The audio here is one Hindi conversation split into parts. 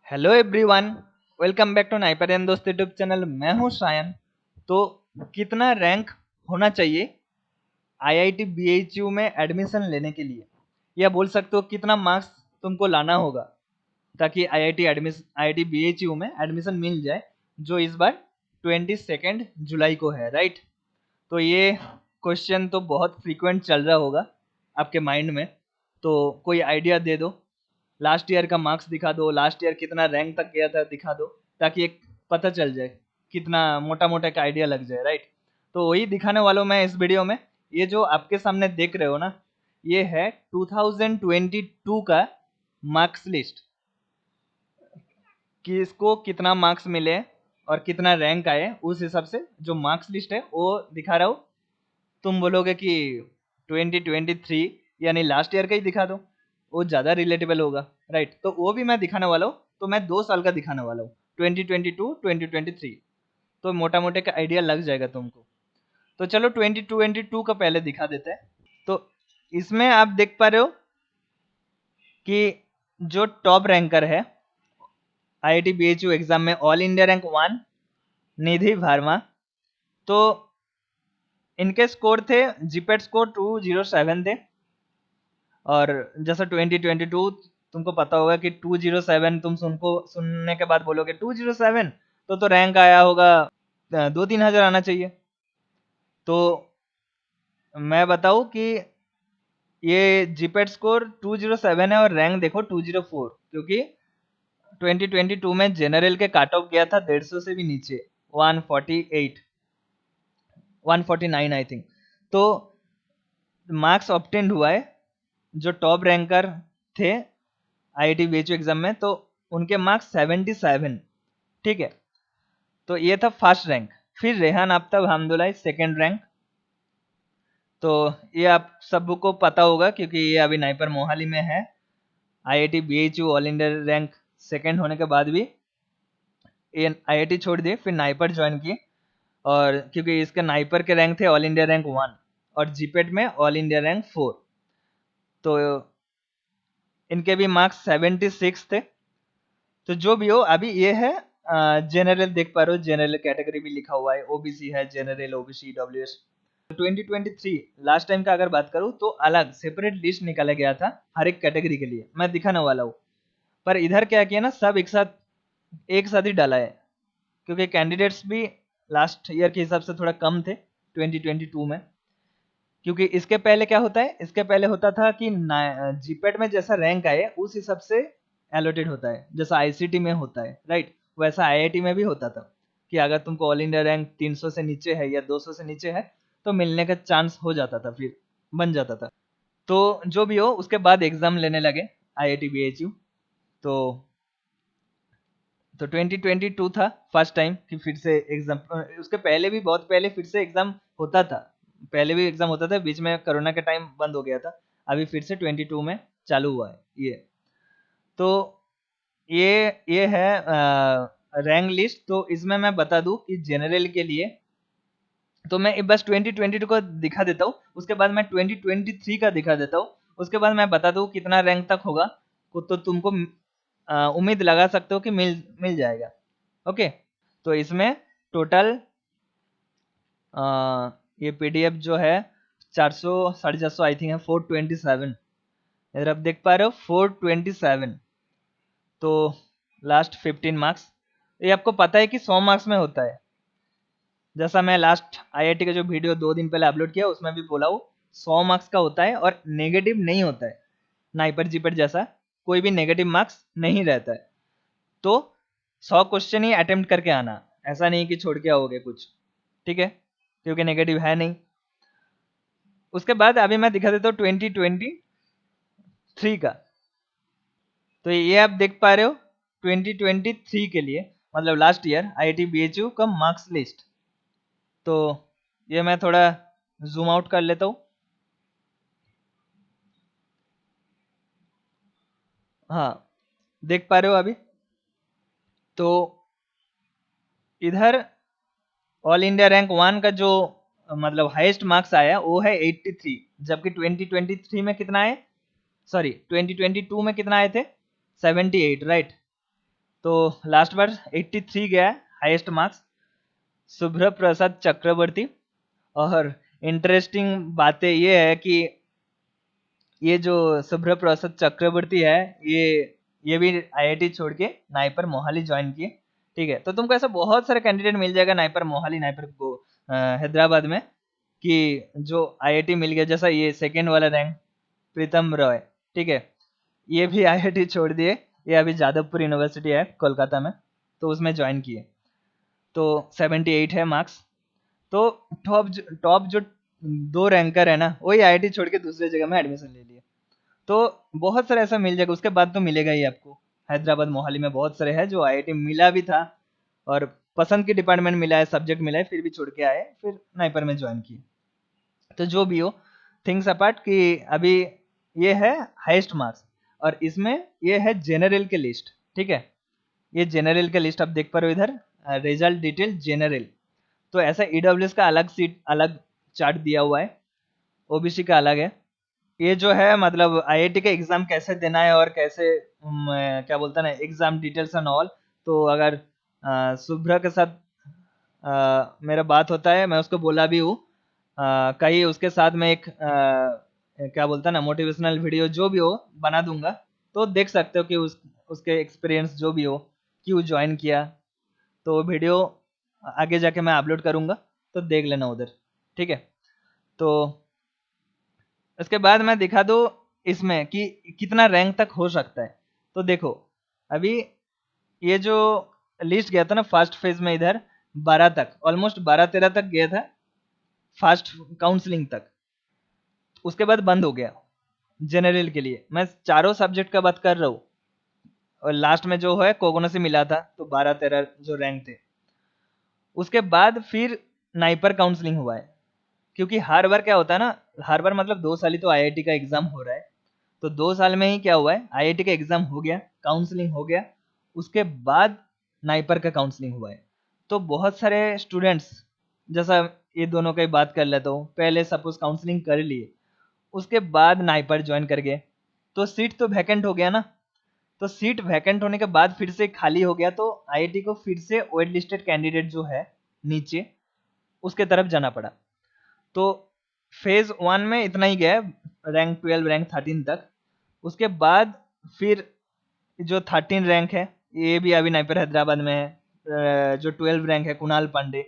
Hello everyone. Welcome back to NIPER दोस्त यूट्यूब चैनल। मैं हूं शायन। तो कितना रैंक होना चाहिए आईआईटी बीएचयू में एडमिशन लेने के लिए, या बोल सकते हो कितना मार्क्स तुमको लाना होगा ताकि आईआईटी बीएचयू में एडमिशन मिल जाए, जो इस बार 22 जुलाई को है, राइट। तो ये क्वेश्चन तो बहुत फ्रीक्वेंट चल रहा होगा आपके माइंड में। तो कोई आइडिया दे दो, लास्ट ईयर का मार्क्स दिखा दो, लास्ट ईयर कितना रैंक तक गया था दिखा दो, ताकि एक पता चल जाए, कितना मोटा मोटा का आइडिया लग जाए, राइट। तो वही दिखाने वाला हूँ मैं इस वीडियो में। ये जो आपके सामने देख रहे हो ना, ये है 2022 का मार्क्स लिस्ट, कि इसको कितना मार्क्स मिले और कितना रैंक आए, उस हिसाब से जो मार्क्स लिस्ट है वो दिखा रहा हूँ। तुम बोलोगे कि 2023 यानी लास्ट ईयर का ही दिखा दो, वो ज़्यादा रिलेटेबल होगा, राइट। तो वो भी मैं दिखाने वाला हूँ। तो मैं 2 साल का दिखाने वाला हूँ, 2022 2023। तो मोटा मोटे का आइडिया लग जाएगा तुमको। तो चलो 2022 का पहले दिखा देते हैं। तो इसमें आप देख पा रहे हो कि जो टॉप रैंकर है आईआईटी बीएचयू एग्जाम में, ऑल इंडिया रैंक 1 निधि वर्मा। तो इनके स्कोर थे, जीपेट स्कोर 207 थे। और जैसा 2022 तुमको पता होगा कि 207, तुम सुनने के बाद बोलोगे 207 तो रैंक आया होगा 2-3 हज़ार आना चाहिए। तो मैं बताऊं कि ये जीपेट स्कोर 207 है और रैंक देखो 204, क्योंकि 2022 में जनरल के काट ऑफ गया था 150 से भी नीचे, 148 149 आई थिंक। तो मार्क्स ऑब्टेंड हुआ है जो टॉप रैंकर थे आईआईटी बीएचयू एग्जाम में, तो उनके मार्क्स 77, ठीक है। तो ये था फर्स्ट रैंक। फिर रेहान आफ्ताब हमदुल्ला सेकंड रैंक। तो ये आप सबको पता होगा क्योंकि ये अभी नाइपर मोहाली में है। IIT BHU all India rank second होने के बाद भी ये आईआईटी छोड़ दिए, फिर नाइपर ज्वाइन किए। और क्योंकि इसके नाइपर के रैंक थे ऑल इंडिया रैंक 1 और जीपेट में ऑल इंडिया रैंक 4। तो इनके भी मार्क्स 76 थे। तो जो भी हो, अभी ये है जनरल, देख पा रहे हो जनरल कैटेगरी भी लिखा हुआ है, ओबीसी है, general, OBC, WS. 2023 last time का अगर बात करूं तो अलग सेपरेट लिस्ट निकाला गया था हर एक कैटेगरी के लिए, मैं दिखाने वाला हूँ। पर इधर क्या किया ना, सब एक साथ ही डाला है, क्योंकि कैंडिडेट्स भी लास्ट ईयर के हिसाब से थोड़ा कम थे 2022 में। क्योंकि इसके पहले क्या होता है, इसके पहले होता था कि जीपेट में जैसा रैंक आए उस हिसाब से एलोटेड होता है, जैसा आईसीटी में होता है, राइट। वैसा आईआईटी में भी होता था कि अगर तुमको ऑल इंडिया रैंक 300 से नीचे है या 200 से नीचे है तो मिलने का चांस हो जाता था, फिर बन जाता था। तो जो भी हो, उसके बाद एग्जाम लेने लगे आईआईटी बीएचयू। तो 2022 था फर्स्ट टाइम कि फिर से एग्जाम, उसके पहले भी बहुत पहले फिर से एग्जाम होता था, पहले भी एग्जाम होता था, बीच में कोरोना के टाइम बंद हो गया था। अभी फिर से 22 में चालू हुआ है ये। तो ये है रैंक लिस्ट। तो इसमें मैं बता दूं कि जनरल के लिए तो मैं बस 2022 का दिखा देता हूँ, उसके बाद मैं 2023 का दिखा देता हूँ, उसके बाद मैं बता दूं कितना रैंक तक होगा। तो तुमको उम्मीद लगा सकते हो कि मिल मिल जाएगा। ओके। तो इसमें टोटल ये पीडीएफ जो है 400 450 आई थिंक है, 427। इधर आप देख पा रहे हो 427। तो लास्ट 15 मार्क्स, ये आपको पता है कि 100 मार्क्स में होता है। जैसा मैं लास्ट आईआईटी का जो वीडियो 2 दिन पहले अपलोड किया उसमें भी बोला हूँ, 100 मार्क्स का होता है और नेगेटिव नहीं होता है। नाइपर जीपेट जैसा कोई भी नेगेटिव मार्क्स नहीं रहता है। तो 100 क्वेश्चन ही अटेम्प्ट करके आना, ऐसा नहीं कि छोड़ के आओगे कुछ, ठीक है, क्योंकि नेगेटिव है नहीं। उसके बाद अभी मैं दिखा देता हूँ 2023 का। तो ये आप देख पा रहे हो 2023 के लिए, मतलब लास्ट ईयर आईआईटी बीएचयू का मार्क्स लिस्ट। तो ये मैं थोड़ा जूम आउट कर लेता हूँ। हाँ, देख पा रहे हो अभी। तो इधर ऑल इंडिया रैंक 1 का जो मतलब हाईएस्ट मार्क्स आया वो है 83, जबकि 2023 में कितना आए, सॉरी 2022 में कितना आए थे, 78, राइट। तो लास्ट बार 83 गया है हाईएस्ट मार्क्स, शुभ्र प्रसाद चक्रवर्ती। और इंटरेस्टिंग बातें ये है कि ये जो शुभ्र प्रसाद चक्रवर्ती है, ये भी आईआईटी छोड़ के नाइपर मोहाली ज्वाइन किए। ठीक है, तो तुमको ऐसा बहुत सारे कैंडिडेट मिल जाएगा नाइपर मोहाली, नाइपर को हैदराबाद में, कि जो आईआईटी मिल गया। जैसा ये सेकेंड वाला रैंक प्रीतम रॉय, ठीक है, ये भी आईआईटी छोड़ दिए, ये अभी जादवपुर यूनिवर्सिटी है कोलकाता में, तो उसमें ज्वाइन किए। तो 78 है मार्क्स। तो टॉप जो दो रैंकर है ना, वही आईआईटी छोड़ के दूसरे जगह में एडमिशन ले लिए। तो बहुत सारे ऐसा मिल जाएगा, उसके बाद तो मिलेगा ही आपको। हैदराबाद मोहाली में बहुत सारे हैं जो आईआईटी मिला भी था और पसंद की डिपार्टमेंट मिला है, सब्जेक्ट मिला है, फिर भी छोड़ के आए, फिर नाइपर में ज्वाइन किए। तो जो भी हो, थिंग्स अपार्ट कि अभी ये है हाईएस्ट मार्क्स, और इसमें ये है जनरल के लिस्ट। ठीक है, ये जनरल के लिस्ट आप देख पा रहे हो इधर, रिजल्ट डिटेल जनरल। तो ऐसा ईडब्ल्यूएस का अलग सीट, अलग चार्ट दिया हुआ है, ओबीसी का अलग है। ये जो है मतलब आईआईटी का एग्जाम कैसे देना है और कैसे क्या बोलता है ना, एग्जाम डिटेल्स एंड ऑल। तो अगर शुभ्रा के साथ मेरा बात होता है, मैं उसको बोला भी हूँ, कहीं उसके साथ में एक क्या बोलता है ना, मोटिवेशनल वीडियो जो भी हो बना दूंगा, तो देख सकते हो कि उसके एक्सपीरियंस जो भी हो, क्यों ज्वाइन किया। तो वीडियो आगे जाके मैं अपलोड करूंगा, तो देख लेना उधर। ठीक है, तो उसके बाद मैं दिखा दूँ इसमें कि कितना रैंक तक हो सकता है। तो देखो, अभी ये जो लिस्ट गया था ना फर्स्ट फेज में, इधर 12 तक, ऑलमोस्ट 12-13 तक गया था फर्स्ट काउंसलिंग तक। उसके बाद बंद हो गया जनरल के लिए। मैं चारों सब्जेक्ट का बात कर रहा हूँ, और लास्ट में जो है कोगोनो से मिला था, तो 12-13 जो रैंक थे। उसके बाद फिर नाइपर काउंसलिंग हुआ है, क्योंकि हर बार क्या होता है ना, हर बार मतलब 2 साल ही तो आईआईटी का एग्जाम हो रहा है। तो 2 साल में ही क्या हुआ है, आईआईटी का एग्जाम हो गया, काउंसलिंग हो गया, उसके बाद नाइपर का काउंसलिंग हुआ है। तो बहुत सारे स्टूडेंट्स, जैसा ये दोनों की बात कर लेता हूँ, पहले सपोज काउंसलिंग कर लिए, उसके बाद नाइपर ज्वाइन कर गए, तो सीट तो वैकेंट हो गया ना। तो सीट वैकेंट होने के बाद फिर से खाली हो गया, तो आईआईटी को फिर से वेट लिस्टेड कैंडिडेट जो है नीचे, उसके तरफ जाना पड़ा। तो फेज 1 में इतना ही गया है, रैंक 12 रैंक 13 तक। उसके बाद फिर जो 13 रैंक है, ये भी अभी नाइपर हैदराबाद में है। जो 12 रैंक है कुणाल पांडे,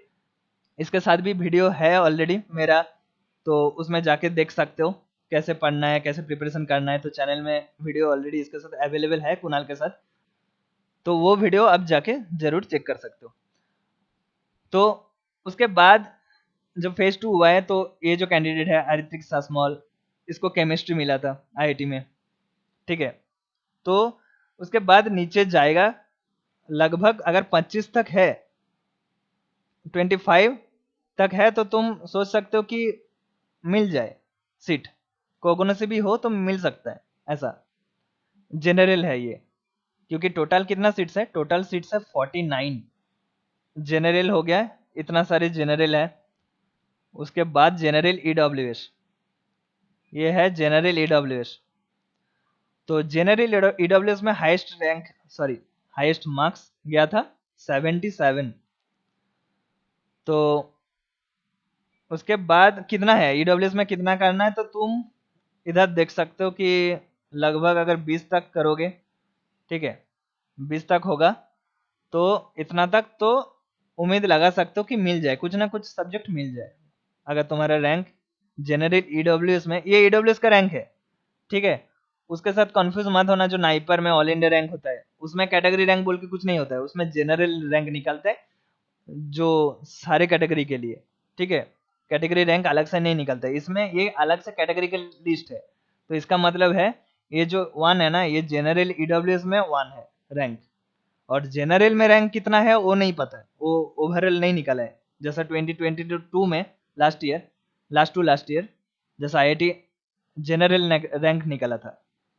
इसके साथ भी वीडियो है ऑलरेडी मेरा, तो उसमें जाके देख सकते हो कैसे पढ़ना है, कैसे प्रिपरेशन करना है। तो चैनल में वीडियो ऑलरेडी इसके साथ अवेलेबल है, कुणाल के साथ, तो वो वीडियो अब जाके जरूर चेक कर सकते हो। तो उसके बाद जब फेज 2 हुआ है, तो ये जो कैंडिडेट है अरित्रिक सासमॉल, इसको केमिस्ट्री मिला था आईआईटी में। ठीक है, तो उसके बाद नीचे जाएगा, लगभग अगर 25 तक है, 25 तक है, तो तुम सोच सकते हो कि मिल जाए सीट, कोगोनो से भी हो तो मिल सकता है ऐसा। जनरल है ये, क्योंकि टोटल कितना सीट्स है, टोटल सीट्स है 49। जनरल हो गया, इतना सारे जनरल है। उसके बाद जनरल ईडब्ल्यूएस, ये है जनरल ईडब्ल्यूएस। तो जनरल ईडब्ल्यूएस में highest rank, sorry highest marks गया था 77। तो उसके बाद कितना है ईडब्ल्यूएस में, कितना करना है, तो तुम इधर देख सकते हो कि लगभग अगर 20 तक करोगे, ठीक है, 20 तक होगा, तो इतना तक तो उम्मीद लगा सकते हो कि मिल जाए, कुछ ना कुछ सब्जेक्ट मिल जाए। अगर तुम्हारा रैंक जनरल ईडब्ल्यूएस में, ये ईडब्ल्यूएस का रैंक है, ठीक है, उसके साथ कंफ्यूज मत होना। जो नाइपर में ऑल इंडिया रैंक होता है, उसमें कैटेगरी रैंक बोल के कुछ नहीं होता है, उसमें जनरल रैंक निकलता है जो सारे कैटेगरी के लिए। ठीक है, कैटेगरी रैंक अलग से नहीं निकलता है, इसमें ये अलग से कैटेगरी का लिस्ट है। तो इसका मतलब है ये जो 1 है ना, ये जनरल ईडब्ल्यूएस में 1 है रैंक, और जनरल में रैंक कितना है वो नहीं पता है, वो ओवरऑल नहीं निकला है। जैसा 2022 में लास्ट ईयर जैसा आईआईटी जनरल रैंक निकला था,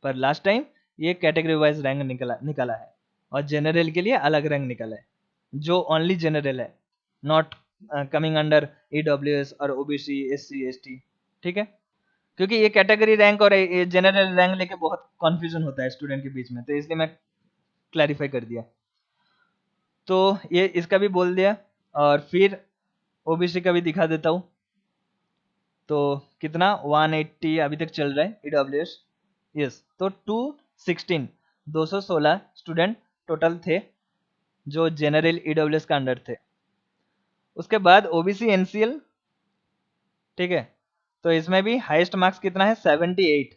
पर लास्ट टाइम ये कैटेगरी वाइज रैंक निकला है, और जनरल के लिए अलग रैंक निकला है, जो ओनली जनरल है, नॉट कमिंग अंडर ईडब्ल्यूएस और ओबीसी एससी एसटी। ठीक है, क्योंकि ये कैटेगरी रैंक और ये जनरल रैंक लेके बहुत कंफ्यूजन होता है स्टूडेंट के बीच में, तो इसलिए मैं क्लैरिफाई कर दिया। तो ये इसका भी बोल दिया, और फिर ओबीसी का भी दिखा देता हूँ। तो कितना 180 अभी तक चल रहा है ईडब्ल्यूएस। यस, तो 216 स्टूडेंट टोटल थे जो जनरल ईडब्ल्यूएस का अंडर थे। उसके बाद ओबीसी एनसीएल, ठीक है, तो इसमें भी हाईएस्ट मार्क्स कितना है 78।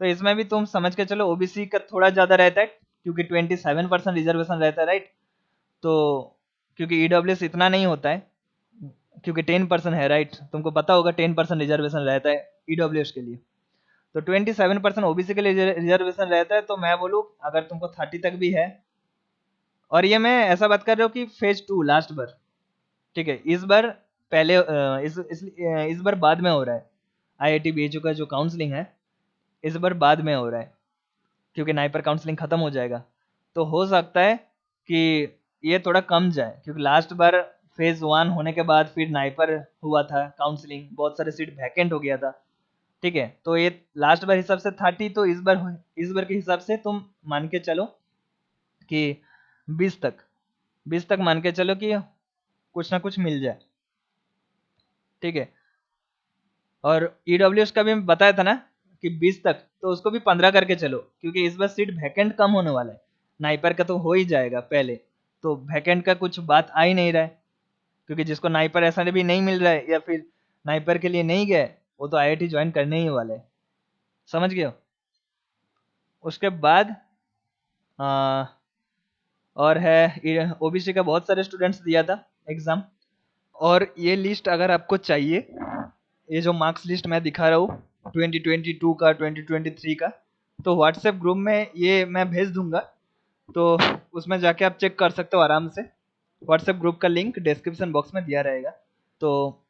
तो इसमें भी तुम समझ के चलो ओबीसी का थोड़ा ज़्यादा रहता है, क्योंकि 27% रिजर्वेशन रहता है, राइट। तो क्योंकि ईडब्ल्यूएस इतना नहीं होता है, क्योंकि 10% है, राइट, तुमको पता होगा 10% रिजर्वेशन रहता है ईडब्ल्यूएस के लिए। तो 27% ओबीसी के लिए रिजर्वेशन रहता है। तो मैं बोलूँ अगर तुमको 30 तक भी है, और ये मैं ऐसा बात कर रहा हूँ कि फेज 2 लास्ट बार, ठीक है, इस बार पहले इस बार बाद में हो रहा है। आईआईटी बीएचयू का जो काउंसलिंग है इस बार बाद में हो रहा है, क्योंकि नाइपर काउंसलिंग खत्म हो जाएगा। तो हो सकता है कि ये थोड़ा कम जाए, क्योंकि लास्ट बार फेज 1 होने के बाद फिर नाइपर हुआ था काउंसलिंग, बहुत सारे सीट वैकेंट हो गया था, ठीक है। तो ये लास्ट बार हिसाब से 30, तो इस बार के हिसाब से तुम मान के चलो कि 20 तक मान के चलो कि कुछ ना कुछ मिल जाए, ठीक है। और ईडब्ल्यूएस का भी मैं बताया था ना कि 20 तक, तो उसको भी 15 करके चलो, क्योंकि इस बार सीट वैकेंट कम होने वाला है। नाइपर का तो हो ही जाएगा पहले, तो वैकेंट का कुछ बात आ ही नहीं रहा है, क्योंकि जिसको नाइपर ऐसा भी नहीं मिल रहा है या फिर नाइपर के लिए नहीं गए, वो तो आईआईटी ज्वाइन करने ही वाले हैं। समझ गए हो। उसके बाद आ, और है ओबीसी का बहुत सारे स्टूडेंट्स दिया था एग्जाम। और ये लिस्ट अगर आपको चाहिए, ये जो मार्क्स लिस्ट मैं दिखा रहा हूँ 2022 का 2023 का, तो व्हाट्सएप ग्रुप में ये मैं भेज दूंगा, तो उसमें जाके आप चेक कर सकते हो आराम से। व्हाट्सएप ग्रुप का लिंक डिस्क्रिप्शन बॉक्स में दिया रहेगा। तो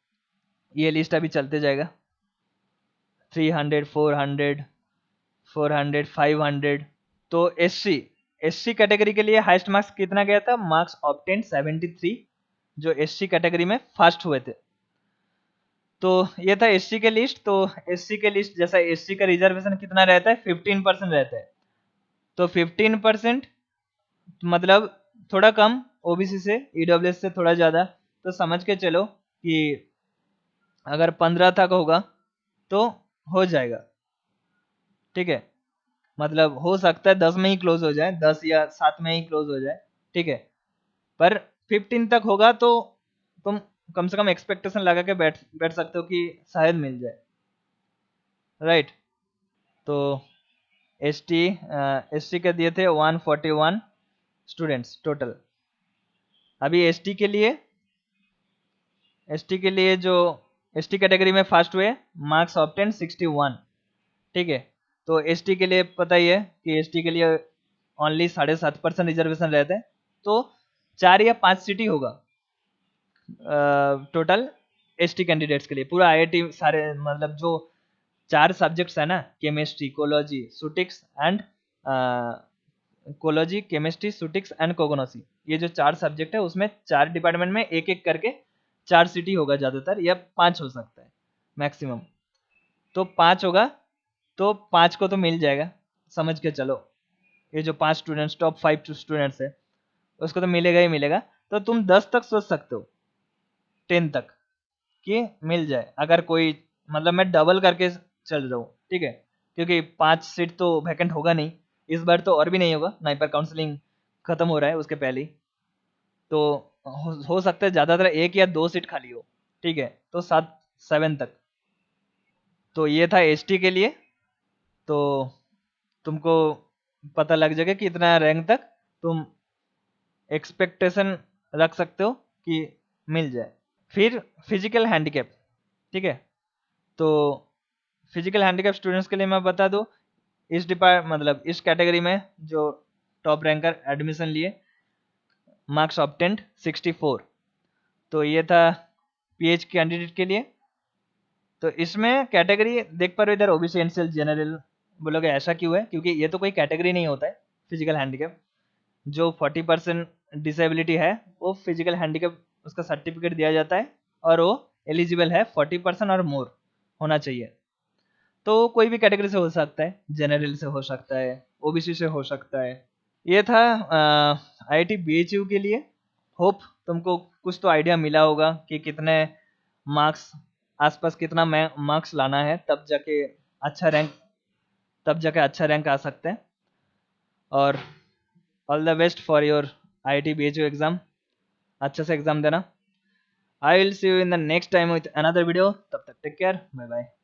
ये लिस्ट अभी चलते जाएगा, 300 400 400 500। तो एससी कैटेगरी के लिए हाईएस्ट मार्क्स कितना गया था, मार्क्स ऑब्टेन 73, जो एससी कैटेगरी में फर्स्ट हुए थे। तो ये था एससी के लिस्ट। तो एससी के लिस्ट जैसा एससी का रिजर्वेशन कितना रहता है 15% रहता है। तो 15% मतलब थोड़ा कम ओबीसी से, ईडब्ल्यूएस से थोड़ा ज़्यादा। तो समझ के चलो कि अगर 15 तक होगा तो हो जाएगा, ठीक है। मतलब हो सकता है 10 में ही क्लोज हो जाए, 10 या 7 में ही क्लोज हो जाए, ठीक है। पर 15 तक होगा तो तुम कम से कम एक्सपेक्टेशन लगा के बैठ बैठ सकते हो कि शायद मिल जाए, राइट। तो एसटी के दिए थे 141 स्टूडेंट्स टोटल। अभी एसटी के लिए जो एसटी कैटेगरी में फर्स्ट हुए, मार्क्स ऑब्टेन 61, ठीक है। तो एसटी के लिए पता ही है कि एसटी के लिए ओनली 7.5% रिजर्वेशन रहते हैं। तो 4 या 5 सीट ही होगा टोटल एसटी कैंडिडेट्स के लिए। पूरा आईआईटी सारे मतलब जो 4 सब्जेक्ट्स है ना, केमिस्ट्री कोलॉजी सुटिक्स एंड कोलॉजी केमिस्ट्री सुटिक्स एंड कोगनोसी, ये जो 4 सब्जेक्ट है उसमें 4 डिपार्टमेंट में एक एक करके 4 सीट ही होगा ज़्यादातर, या 5 हो सकता है मैक्सिमम। तो 5 होगा, तो 5 को तो मिल जाएगा, समझ के चलो। ये जो 5 स्टूडेंट्स टॉप 5 स्टूडेंट्स है उसको तो मिलेगा ही मिलेगा। तो तुम 10 तक सोच सकते हो, 10 तक कि मिल जाए। अगर कोई मतलब मैं डबल करके चल रहा हूँ, ठीक है, क्योंकि 5 सीट तो वैकेंट होगा नहीं इस बार, तो और भी नहीं होगा, नाइपर काउंसलिंग खत्म हो रहा है उसके पहले ही। तो हो सकता है ज़्यादातर 1 या 2 सीट खाली हो, ठीक है। तो 7 तक। तो ये था एसटी के लिए। तो तुमको पता लग जाएगा कि इतना रैंक तक तुम एक्सपेक्टेशन रख सकते हो कि मिल जाए। फिर फिजिकल हैंडीकैप, ठीक है। तो फिजिकल हैंडीकैप स्टूडेंट्स के लिए मैं बता दूं, मतलब इस कैटेगरी में जो टॉप रैंकर एडमिशन लिए, मार्क्स ऑब्टेंड 64। तो ये था पीएच कैंडिडेट के लिए। तो इसमें कैटेगरी देख पा रहे हो इधर, ओबीसी एनसीएल जनरल। बोलोगे ऐसा क्यों है, क्योंकि ये तो कोई कैटेगरी नहीं होता है फिजिकल हैंडीकैप। जो 40% डिसेबिलिटी है वो फिजिकल हैंडीकैप उसका सर्टिफिकेट दिया जाता है, और वो एलिजिबल है 40% और मोर होना चाहिए। तो कोई भी कैटेगरी से हो सकता है, जनरल से हो सकता है, ओबीसी से हो सकता है। ये था आईआईटी बीएचयू के लिए। होप तुमको कुछ तो आइडिया मिला होगा कि कितने मार्क्स, आसपास कितना मार्क्स लाना है, तब जाके अच्छा रैंक आ सकते हैं। और all the best for your IIT BHU exam, अच्छे से एग्जाम देना। I will see you in the next time with another video, तब तक टेक केयर, बाय बाय।